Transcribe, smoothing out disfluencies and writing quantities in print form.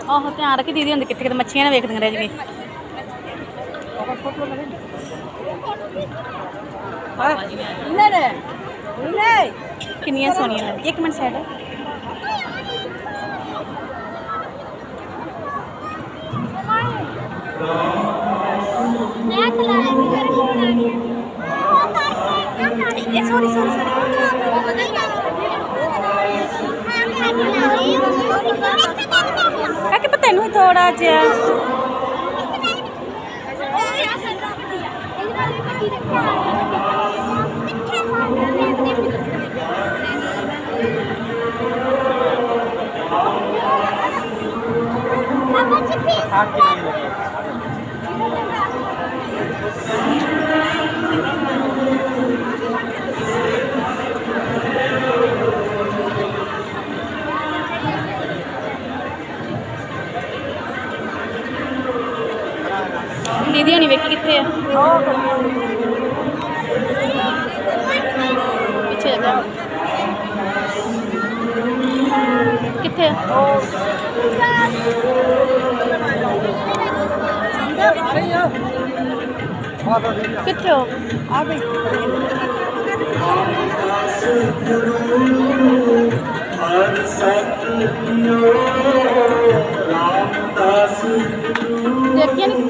ਆਹੋ ਧਿਆਨ ਰੱਖੀ ਦੀਦੀ ਹੁੰਦੀ ਕਿੱਥੇ ਕਿਤੇ ਮੱਛੀਆਂ ਨਾ ਵੇਖਦੀਆਂ ਰਹਿ ਜਗੇ ਕਿੰਨੀਆਂ ਸੋਹਣੀਆਂ ਲੱਗਦੀਆਂ। ਇੱਕ ਮਿੰਟ ਸਾਈਡ ਸੋਰੀ ਕਾਕੇ ਪਤਾ ਤੈਨੂੰ ਥੋੜਾ ਜਿਹਾ दीदी होनी वेखी कितने पीछे कितने कितने हो आ गई देखिए नहीं